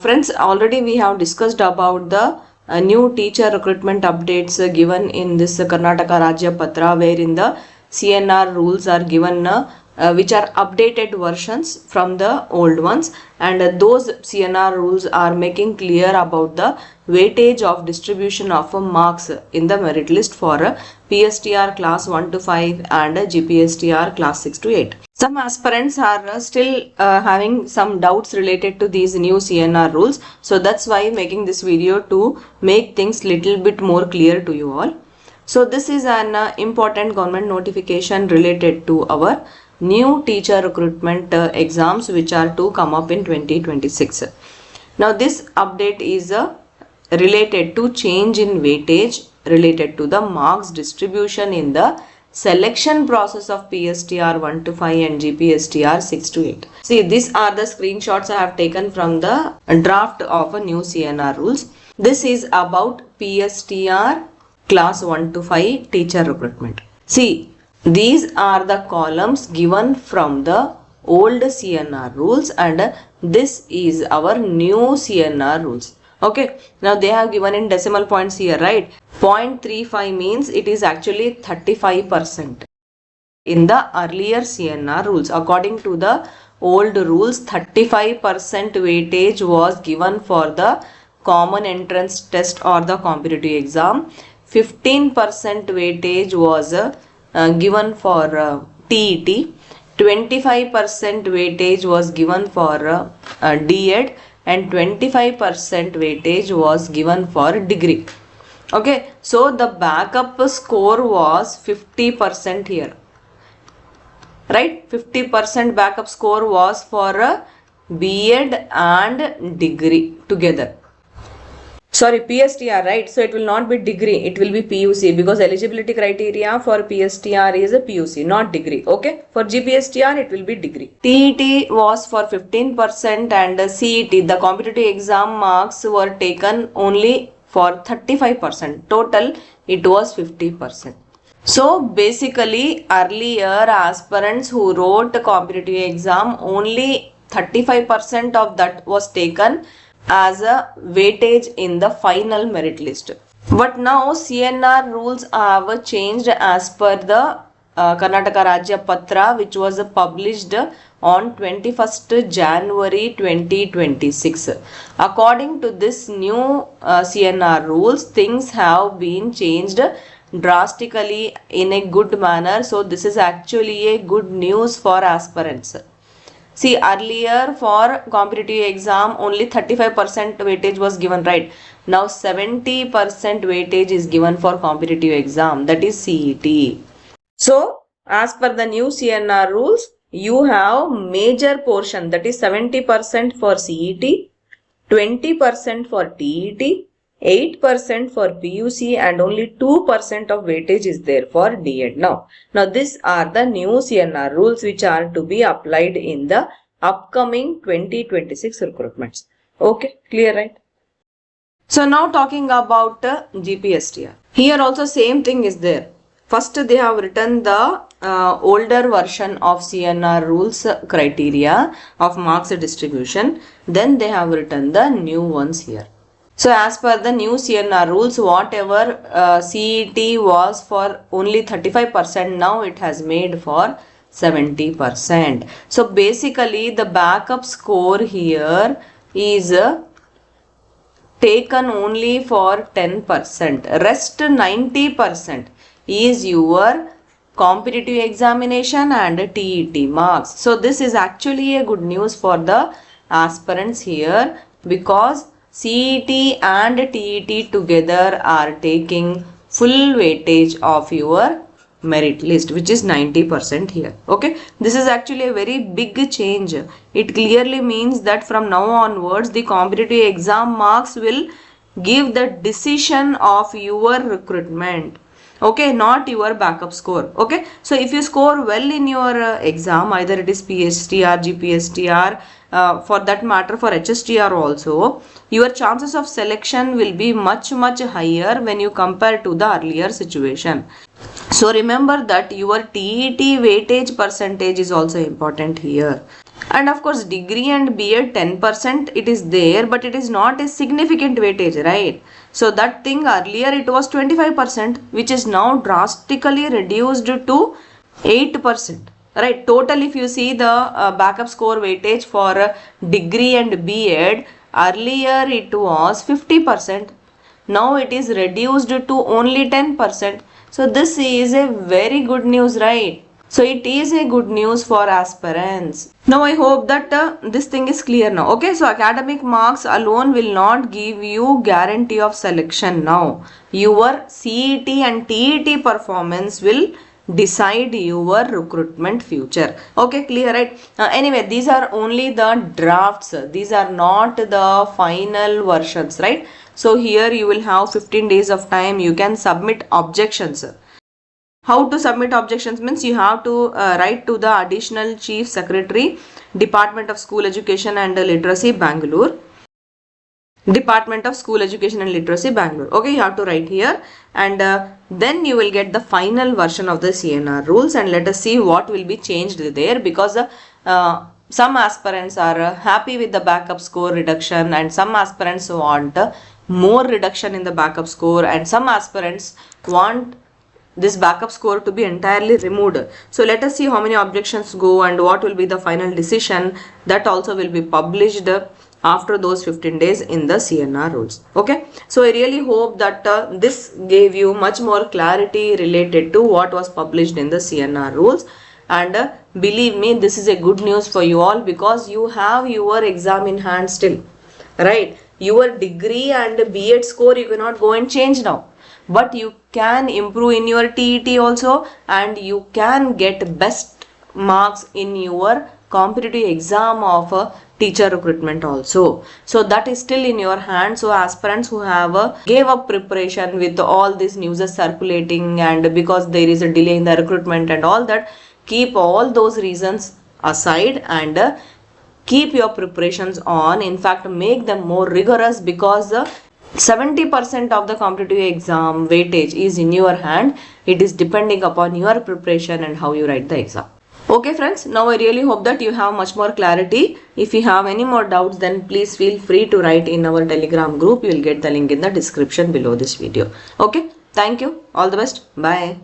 Friends, already we have discussed about the new teacher recruitment updates given in this Karnataka Rajya Patra, wherein the CNR rules are given which are updated versions from the old ones, and those CNR rules are making clear about the weightage of distribution of marks in the merit list for PSTR class 1 to 5 and GPSTR class 6 to 8. Some aspirants are still having some doubts related to these new CNR rules. So that's why making this video to make things little bit more clear to you all. So this is an important government notification related to our new teacher recruitment exams which are to come up in 2026. Now this update is related to change in weightage related to the marks distribution in the selection process of PSTR 1 to 5 and GPSTR 6 to 8. See, these are the screenshots I have taken from the draft of a new CNR rules. This is about PSTR class 1 to 5 teacher recruitment. See, these are the columns given from the old CNR rules and this is our new CNR rules. Okay, now they have given in decimal points here, right? 0.35 means it is actually 35%. In the earlier CNR rules, according to the old rules, 35% weightage was given for the common entrance test or the competitive exam. 15% weightage was given for TET. 25% weightage was given for DED. And 25% weightage was given for degree. Okay, so the backup score was 50% here, right? 50% backup score was for BEd and degree together. Sorry, PSTR, right? So it will not be degree, it will be PUC because eligibility criteria for PSTR is a PUC, not degree. Okay, for GPSTR it will be degree. TET was for 15% and CET, the competitive exam marks were taken only for 35%. Total it was 50%. So basically earlier aspirants who wrote competitive exam, only 35% of that was taken as a weightage in the final merit list. But now CNR rules have changed as per the Karnataka Rajya Patra, which was published on 21st January 2026. According to this new CNR rules, things have been changed drastically in a good manner. So this is actually a good news for aspirants. See, earlier for competitive exam only 35% weightage was given, right? Now 70% weightage is given for competitive exam, that is CET. So as per the new CNR rules, you have major portion, that is 70% for CET, 20% for TET, 8% for PUC and only 2% of weightage is there for DED. Now these are the new CNR rules which are to be applied in the upcoming 2026 recruitments. Okay, clear, right? So now talking about GPSTR. Here also same thing is there. First they have written the older version of CNR rules criteria of marks distribution. Then they have written the new ones here. So as per the new CNR rules, whatever CET was for only 35%, now it has made for 70%. So basically the backup score here is taken only for 10%. Rest 90% is your competitive examination and TET marks. So this is actually a good news for the aspirants here because CET and TET together are taking full weightage of your merit list, which is 90% here. Okay, this is actually a very big change. It clearly means that from now onwards the competitive exam marks will give the decision of your recruitment. Okay, not your backup score. Okay, so if you score well in your exam, either it is PSTR, GPSTR, for that matter for HSTR also, your chances of selection will be much higher when you compare to the earlier situation. So remember that your TET weightage percentage is also important here. And of course degree and B.Ed 10% it is there, but it is not a significant weightage, right? So that thing earlier it was 25%, which is now drastically reduced to 8%, right? Total if you see the backup score weightage for degree and B.Ed, earlier it was 50%, now it is reduced to only 10%. So this is a very good news, right? So it is a good news for aspirants. Now I hope that this thing is clear now. Okay, so academic marks alone will not give you guarantee of selection now. Your CET and TET performance will decide your recruitment future. Okay, clear, right? Anyway, these are only the drafts. These are not the final versions, right? So here you will have 15 days of time. You can submit objections. How to submit objections means you have to write to the Additional Chief Secretary, Department of School Education and Literacy, Bangalore. Department of School Education and Literacy, Bangalore. Okay, you have to write here, and then you will get the final version of the CNR rules, and let us see what will be changed there, because some aspirants are happy with the backup score reduction, and some aspirants want more reduction in the backup score, and some aspirants want this backup score to be entirely removed. So let us see how many objections go and what will be the final decision. That also will be published after those 15 days in the CNR rules. Okay, so I really hope that this gave you much more clarity related to what was published in the CNR rules, and believe me, this is a good news for you all, because you have your exam in hand still, right? Your degree and B.Ed score you cannot go and change now, but you can improve in your TET also, and you can get best marks in your competitive exam of teacher recruitment also. So that is still in your hand. So aspirants who have gave up preparation with all these news circulating, and because there is a delay in the recruitment and all that, keep all those reasons aside and keep your preparations on. In fact, make them more rigorous, because 70% of the competitive exam weightage is in your hand. It is depending upon your preparation and how you write the exam. Okay friends, now I really hope that you have much more clarity. If you have any more doubts, then please feel free to write in our Telegram group. You will get the link in the description below this video. Okay, thank you. All the best. Bye.